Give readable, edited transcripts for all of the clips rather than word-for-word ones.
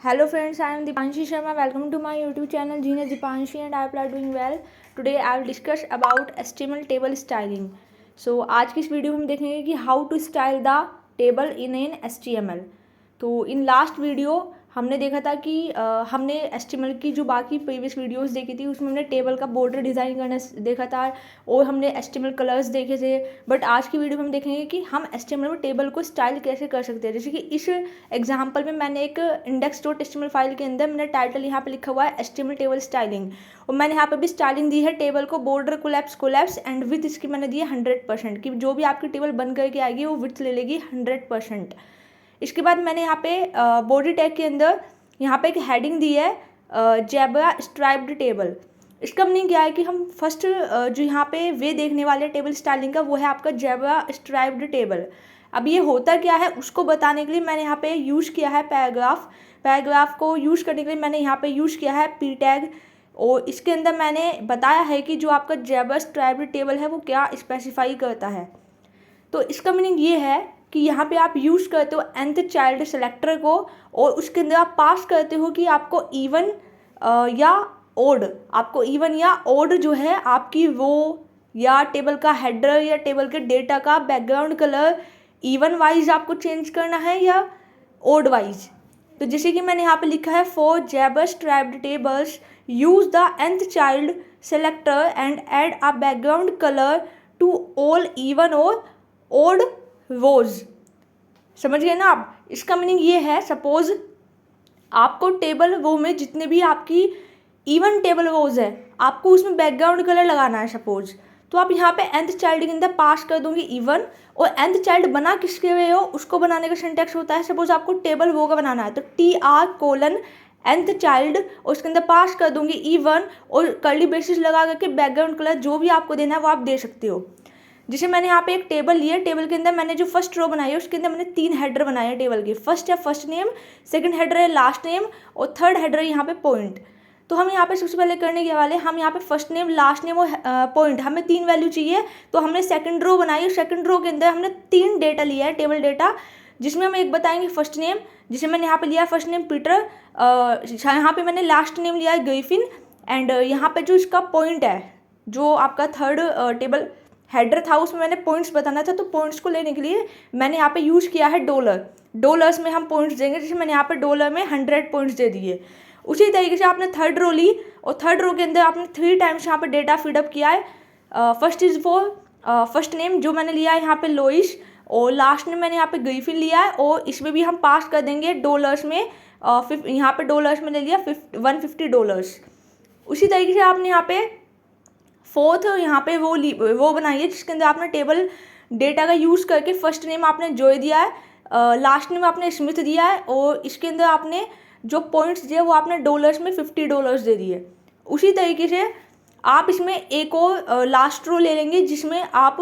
Hello friends, I am Dipanshi Sharma. Welcome to my YouTube channel Genius Dipanshi and I hope you are doing well. Today I will discuss about HTML table styling. So आज की इस video में हम देखेंगे कि how to style the table in an HTML. तो in last video हमने देखा था कि हमने HTML की जो बाकी प्रीवियस वीडियोस देखी थी उसमें हमने टेबल का बॉर्डर डिज़ाइन करना देखा था और हमने HTML कलर्स देखे थे। बट आज की वीडियो में हम देखेंगे कि हम HTML में टेबल को स्टाइल कैसे कर सकते हैं। जैसे कि इस एग्जांपल में मैंने एक index.html फाइल के अंदर मैंने टाइटल यहाँ पे लिखा हुआ है HTML टेबल स्टाइलिंग और मैंने यहाँ पे भी स्टाइलिंग दी है टेबल को बॉर्डर कोलैप्स एंड विथ इसकी मैंने दी है 100% कि जो भी आपकी टेबल बन करके आएगी वो विथ ले लेगी 100%। इसके बाद मैंने यहाँ पे बॉडी टैग के अंदर यहाँ पे एक हेडिंग दी है जेब्रा स्ट्राइप्ड टेबल। इसका मीनिंग क्या है कि हम फर्स्ट जो यहाँ पे वे देखने वाले टेबल स्टाइलिंग का वो है आपका जेब्रा स्ट्राइप्ड टेबल। अब ये होता क्या है उसको बताने के लिए मैंने यहाँ पे यूज़ किया है पैराग्राफ को यूज़ करने के लिए मैंने यहाँ पे यूज़ किया है पी टैग और इसके अंदर मैंने बताया है कि जो आपका जेब्रा स्ट्राइप्ड टेबल है वो क्या स्पेसिफाई करता है। तो इसका मीनिंग ये है कि यहाँ पे आप यूज़ करते हो nth चाइल्ड सेलेक्टर को और उसके अंदर आप पास करते हो कि आपको इवन या ओड, आपको इवन या ओड जो है आपकी वो या टेबल का हेडर या टेबल के डेटा का बैकग्राउंड कलर इवन वाइज आपको चेंज करना है या ओड वाइज। तो जैसे कि मैंने यहाँ पे लिखा है for zebra striped tables use the nth child selector and add a background colour to all even और ओड रोज। समझ गए ना आप। इसका मीनिंग ये है सपोज आपको टेबल वो में जितने भी आपकी इवन टेबल रोज है आपको उसमें बैकग्राउंड कलर लगाना है सपोज, तो आप यहाँ पे nth चाइल्ड के अंदर पास कर दोगे इवन और nth चाइल्ड बना किसके हुए हो उसको बनाने का सिंटैक्स होता है सपोज आपको टेबल वो का बनाना है तो TR:nth चाइल्ड और उसके अंदर पास कर दूंगी इवन और कर्ली ब्रेसेस लगा करके बैकग्राउंड कलर जो भी आपको देना है वो आप दे सकते हो। जैसे मैंने यहाँ पे एक टेबल लिया, टेबल के अंदर मैंने जो फर्स्ट रो बनाई है उसके अंदर मैंने 3 हेडर बनाए हैं टेबल के। फर्स्ट है फर्स्ट नेम, सेकंड हेडर है लास्ट नेम और थर्ड हेडर है यहाँ पे पॉइंट। तो हम यहाँ पे सबसे पहले करने के वाले हम यहाँ पे फर्स्ट नेम लास्ट नेम और पॉइंट हमें 3 वैल्यू चाहिए। तो हमने सेकंड रो बनाई है, सेकंड रो के अंदर हमने 3 डेटा लिया है टेबल डेटा जिसमें हम एक बताएंगे फर्स्ट नेम, जिसे मैंने यहाँ पे लिया है फर्स्ट नेम पीटर, यहाँ पे मैंने लास्ट नेम लिया है ग्रिफिन एंड यहाँ पे जो इसका पॉइंट है जो आपका थर्ड टेबल हेडर था उसमें मैंने पॉइंट्स बताना था। तो पॉइंट्स को लेने के लिए मैंने यहाँ पे यूज़ किया है डॉलर्स में हम पॉइंट्स देंगे। जैसे मैंने यहाँ पे डॉलर में 100 पॉइंट्स दे दिए। उसी तरीके से आपने थर्ड रो ली और थर्ड रो के अंदर आपने 3 टाइम्स यहाँ पे डेटा फीडअप किया है। First is for first name जो मैंने लिया है यहाँ पे लोइस और लास्ट नेम मैंने यहाँ पे ग्रिफिन लिया है और इसमें भी हम पास कर देंगे डॉलर्स में। यहाँ पे डॉलर्स में ले लिया $150। उसी तरीके से आपने यहाँ पे फोर्थ यहाँ पे वो बनाई है जिसके अंदर आपने टेबल डेटा का यूज़ करके फर्स्ट नेम आपने जॉय दिया है, लास्ट नेम आपने स्मिथ दिया है और इसके अंदर आपने जो पॉइंट्स दिए वो आपने डॉलर्स में $50 दे दिए। उसी तरीके से आप इसमें एक और लास्ट रो ले लेंगे जिसमें आप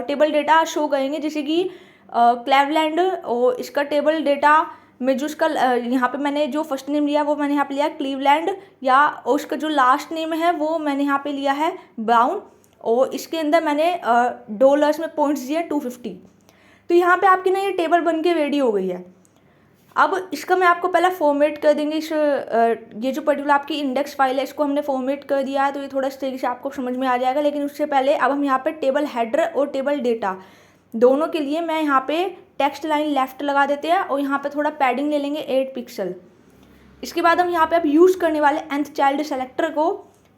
टेबल डेटा शो करेंगे। जैसे कि क्लेवलैंड और इसका टेबल डेटा में जो उसका यहाँ पे मैंने जो फर्स्ट नेम लिया वो मैंने यहाँ पे लिया क्लीवलैंड या उसका जो लास्ट नेम है वो मैंने यहाँ पे लिया है ब्राउन और इसके अंदर मैंने डॉलर्स में पॉइंट्स दिए 250। तो यहाँ पे आपकी ना ये टेबल बन के रेडी हो गई है। अब इसका मैं आपको पहला फॉर्मेट कर देंगे। ये जो पर्टिकुलर आपकी इंडेक्स फाइल है इसको हमने फॉर्मेट कर दिया है तो ये थोड़ा इस तरीके से आपको समझ में आ जाएगा। लेकिन उससे पहले अब हम यहाँ पे टेबल हेडर और टेबल डेटा दोनों के लिए मैं यहाँ पे टेक्स्ट लाइन लेफ्ट लगा देते हैं और यहाँ पे थोड़ा पैडिंग ले लेंगे 8 पिक्सल। इसके बाद हम यहाँ पे अब यूज़ करने वाले nth चाइल्ड सेलेक्टर को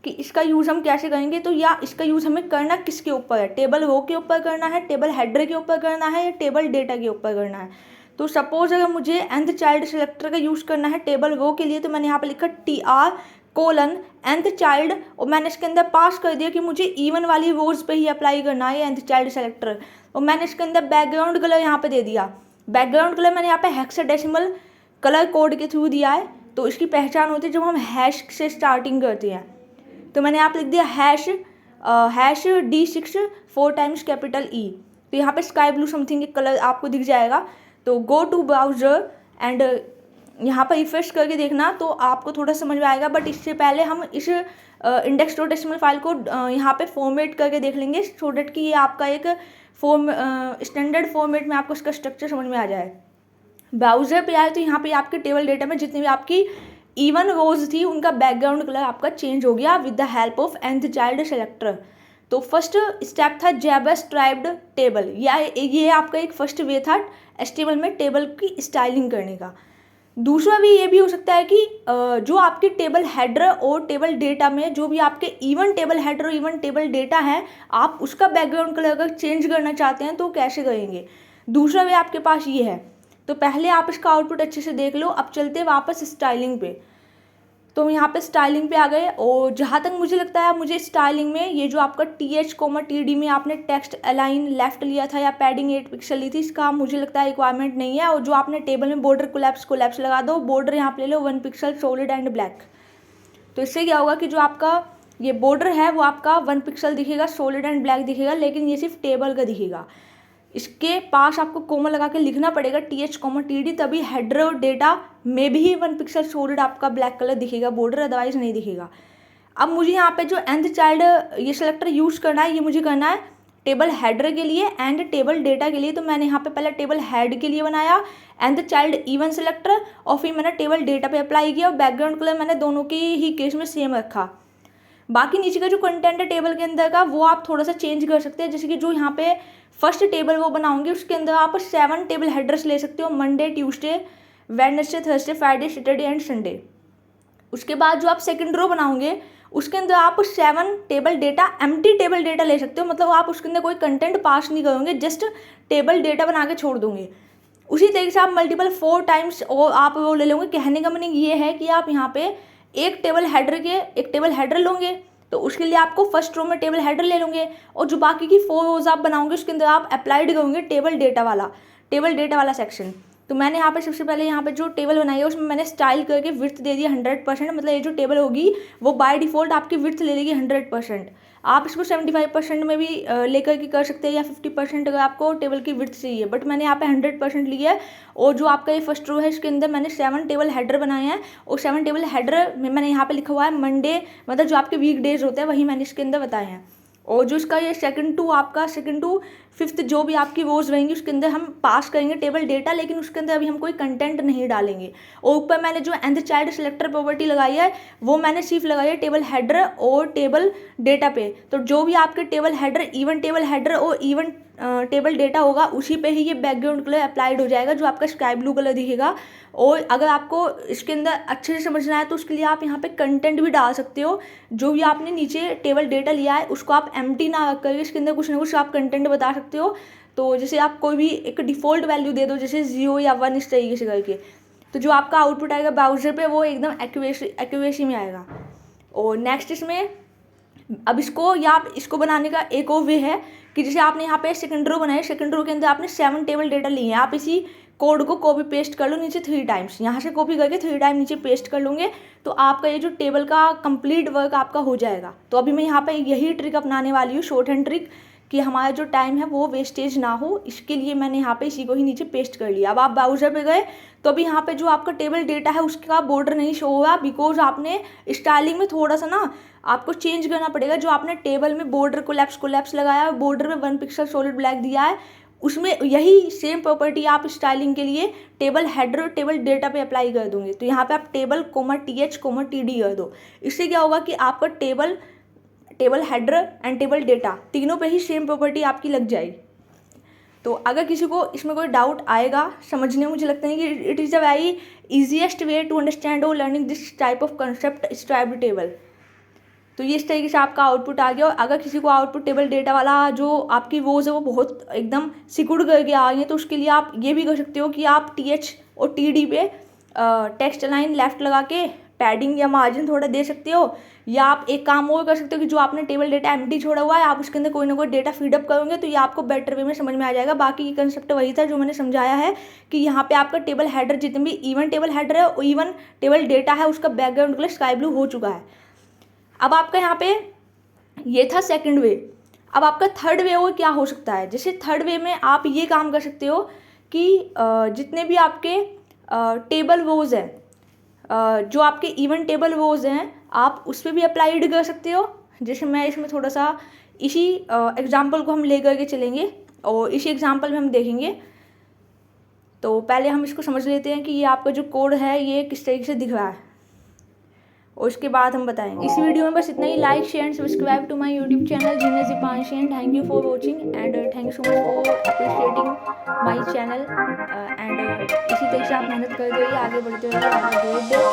कि इसका यूज़ हम कैसे करेंगे। तो या इसका यूज़ हमें करना किसके ऊपर है, टेबल रो के ऊपर करना है, टेबल हेडर के ऊपर करना है या टेबल डेटा के ऊपर करना है। तो सपोज अगर मुझे nth चाइल्ड सेलेक्टर का यूज़ करना है टेबल रो के लिए तो मैंने यहाँ पर लिखा TR:nth चाइल्ड और मैंने इसके अंदर पास कर दिया कि मुझे इवन वाली रोज पे ही अप्लाई करना है nth चाइल्ड सेलेक्टर और मैंने इसके अंदर बैकग्राउंड कलर यहाँ पे दे दिया। बैकग्राउंड कलर मैंने यहाँ पे हेक्साडेसिमल कलर कोड के थ्रू दिया है। तो इसकी पहचान होती है जब हम हैश से स्टार्टिंग करते हैं। तो मैंने यहाँ पे लिख दिया hash D6 4 times capital E। तो यहाँ पे स्काई ब्लू समथिंग एक कलर आपको दिख जाएगा। तो गो टू ब्राउज़र एंड यहाँ पर रिफ्रेश करके देखना तो आपको थोड़ा समझ में आएगा। बट इससे पहले हम इस index.html फाइल को यहाँ पे फॉर्मेट करके देख लेंगे सो डैट कि ये आपका एक स्टैंडर्ड फॉर्मेट में आपको इसका स्ट्रक्चर समझ में आ जाए। ब्राउज़र पे आए तो यहाँ पे आपके टेबल डेटा में जितनी भी आपकी इवन रोज थी उनका बैकग्राउंड कलर आपका चेंज हो गया with the help of nth child selector. तो फर्स्ट स्टेप था JavaScript टेबल, या ये आपका एक फर्स्ट वे था HTML में टेबल की स्टाइलिंग करने का। दूसरा भी ये भी हो सकता है कि जो आपके टेबल हेडर और टेबल डेटा में जो भी आपके इवन टेबल हेडर और इवन टेबल डेटा है, आप उसका बैकग्राउंड कलर अगर चेंज करना चाहते हैं तो कैसे करेंगे। दूसरा वे आपके पास ये है। तो पहले आप इसका आउटपुट अच्छे से देख लो। अब चलते वापस स्टाइलिंग पे। तो हम यहाँ पे स्टाइलिंग पे आ गए और जहाँ तक मुझे लगता है मुझे स्टाइलिंग में ये जो आपका TH, TD में आपने टेक्स्ट अलाइन लेफ्ट लिया था या पैडिंग 8 पिक्सल ली थी, इसका मुझे लगता है रिक्वायरमेंट नहीं है। और जो आपने टेबल में बॉर्डर कोलैप्स लगा दो, बॉर्डर यहाँ पे ले लो 1 पिक्सल सॉलिड एंड ब्लैक। तो इससे क्या होगा कि जो आपका ये बॉर्डर है वो आपका 1 पिक्सल दिखेगा, सॉलिड एंड ब्लैक दिखेगा, लेकिन ये सिर्फ टेबल का दिखेगा। इसके पास आपको कोमा लगा के लिखना पड़ेगा TH, TD, तभी हेडर और डेटा में भी 1 पिक्सल सॉलिड आपका ब्लैक कलर दिखेगा बॉर्डर, अदरवाइज नहीं दिखेगा। अब मुझे यहाँ पे जो nth चाइल्ड ये सेलेक्टर यूज़ करना है, ये मुझे करना है टेबल हेडर के लिए एंड टेबल डेटा के लिए। तो मैंने यहाँ पे पहले टेबल हेड के लिए बनाया nth चाइल्ड इवन सेलेक्टर और फिर मैंने टेबल डेटा पे अप्लाई किया और बैकग्राउंड कलर मैंने दोनों की ही केस में सेम रखा। बाकी नीचे का जो कंटेंट है टेबल के अंदर का वो आप थोड़ा सा चेंज कर सकते हैं। जैसे कि जो यहाँ पे फर्स्ट टेबल वो बनाओगे उसके अंदर आप 7 टेबल हेडर्स ले सकते हो, Monday, Tuesday, Wednesday, Thursday, Friday, Saturday and Sunday. उसके बाद जो आप सेकंड रो बनाओगे उसके अंदर आप 7 table data empty table data ले सकते हो, मतलब आप उसके अंदर कोई कंटेंट पास नहीं करोगे, जस्ट टेबल डेटा बना के छोड़ दोगे। उसी तरीके से आप मल्टीपल 4 टाइम्स और आप वो ले लोगे। कहने का मीनिंग ये है कि आप यहाँ पे एक टेबल हेडर लोगे तो उसके लिए आपको फर्स्ट रो में टेबल हेडर ले लोगे और जो बाकी की 4 रोज आप बनाओगे उसके अंदर आप अप्लाइड करोगे टेबल डेटा वाला सेक्शन। तो मैंने यहाँ पे सबसे पहले यहाँ पे जो टेबल बनाई है उसमें मैंने स्टाइल करके विड्थ दे दिया 100%, मतलब ये जो टेबल होगी वो बाय डिफ़ॉल्ट आपकी विड्थ ले लेगी 100%। आप इसको 75% में भी लेकर के कर सकते हैं या 50% अगर आपको टेबल की विड्थ चाहिए, बट मैंने यहाँ पे 100% लिया है। और जो आपका ये फर्स्ट रो है इसके अंदर मैंने 7 टेबल हेडर बनाए हैं और 7 टेबल हेडर में मैंने यहाँ पे लिखा हुआ है मंडे, मतलब जो आपके वीक डेज होते हैं वही मैंने इसके अंदर बताए हैं। और जो इसका ये सेकंड टू फिफ्थ जो भी आपकी रोज रहेंगी उसके अंदर हम पास करेंगे टेबल डेटा, लेकिन उसके अंदर अभी हम कोई कंटेंट नहीं डालेंगे। और ऊपर मैंने जो nth चाइल्ड सेलेक्टर प्रॉपर्टी लगाई है वो मैंने सिर्फ लगाई है टेबल हेडर और टेबल डेटा पे। तो जो भी आपके table header, even table header और इवन टेबल डेटा होगा उसी पे ही ये बैकग्राउंड कलर अप्लाइड हो जाएगा जो आपका स्काई ब्लू कलर दिखेगा। और अगर आपको इसके अंदर अच्छे से समझना है तो उसके लिए आप यहाँ पे कंटेंट भी डाल सकते हो। जो भी आपने नीचे टेबल डेटा लिया है उसको आप एम्प्टी ना रख करके इसके अंदर कुछ ना कुछ आप कंटेंट बता सकते हो। तो जैसे आप कोई भी एक डिफ़ॉल्ट वैल्यू दे दो, जैसे 0 या 1 इस तरीके से करके, तो जो आपका आउटपुट आएगा ब्राउज़र पे वो एकदम एक्यूरेसी में आएगा। और नेक्स्ट इसमें अब इसको बनाने का एक और वे है कि जैसे आपने यहाँ पे सेकंड रो बनाई, सेकंड रो के अंदर आपने 7 टेबल डेटा लिए हैं, आप इसी कोड को कॉपी पेस्ट कर लो नीचे 3 टाइम्स, यहाँ से कॉपी करके 3 टाइम नीचे पेस्ट कर लूँगे तो आपका ये जो टेबल का कंप्लीट वर्क आपका हो जाएगा। तो अभी मैं यहाँ पे यही ट्रिक अपनाने वाली हूँ, शॉर्ट हैंड ट्रिक, कि हमारा जो टाइम है वो वेस्टेज ना हो, इसके लिए मैंने यहाँ पे इसी को ही नीचे पेस्ट कर लिया। अब आप ब्राउज़र पे गए तो अभी यहाँ पे जो आपका टेबल डेटा है उसका बॉर्डर नहीं शो होगा, बिकॉज आपने स्टाइलिंग में थोड़ा सा ना आपको चेंज करना पड़ेगा। जो आपने टेबल में बॉर्डर कोलैप्स लगाया है, बॉर्डर में 1 पिक्सल सॉलिड ब्लैक दिया है, उसमें यही सेम प्रॉपर्टी आप स्टाइलिंग के लिए टेबल हेडर और टेबल डेटा पे अप्लाई कर दोगे। तो यहाँ पे आप टेबल TH, TD कर दो। इससे क्या होगा कि आपका table header and table data तीनों पे ही सेम प्रॉपर्टी आपकी लग जाएगी। तो अगर किसी को इसमें कोई डाउट आएगा समझने में, मुझे लगता है कि it is a very easiest way to understand और learning this type of concept striped table. तो ये इस तरीके से आपका आउटपुट आ गया। और अगर किसी को आउटपुट टेबल डेटा वाला जो आपकी रोज है वो बहुत एकदम सिकुड़ करके आ गई है तो उसके लिए आप ये भी कर सकते हो कि आप TH और TD पे टेक्स्ट लाइन लेफ्ट लगा के पैडिंग या मार्जिन थोड़ा दे सकते हो। या आप एक काम और कर सकते हो कि जो आपने टेबल डेटा एम्प्टी छोड़ा हुआ है आप उसके अंदर कोई ना कोई डेटा फीडअप करोगे तो ये आपको बेटर वे में समझ में आ जाएगा। बाकी ये कंसेप्ट वही था जो मैंने समझाया है कि यहाँ पे आपका टेबल हेडर जितने भी इवन टेबल हेडर है और इवन टेबल डेटा है उसका बैकग्राउंड कलर स्काई ब्लू हो चुका है। अब आपका यहाँ पे ये था सेकंड वे। अब आपका थर्ड वे और क्या हो सकता है, जैसे थर्ड वे में आप ये काम कर सकते हो कि जितने भी आपके टेबल रोज हैं, जो आपके इवन टेबल रोज हैं आप उस पर भी अप्लाइड कर सकते हो। जैसे मैं इसमें थोड़ा सा इसी एग्जाम्पल को हम ले करके चलेंगे और इसी एग्जाम्पल में हम देखेंगे। तो पहले हम इसको समझ लेते हैं कि ये आपका जो कोड है ये किस तरीके से दिख रहा है, और उसके बाद हम बताएंगे। इस वीडियो में बस इतना ही। Like share and subscribe to my YouTube channel genius Deepanshi, and thank you for watching and thank you so much for appreciating my channel and इसी तरह से आप मेहनत करते रहिए, आगे बढ़ते रहिए।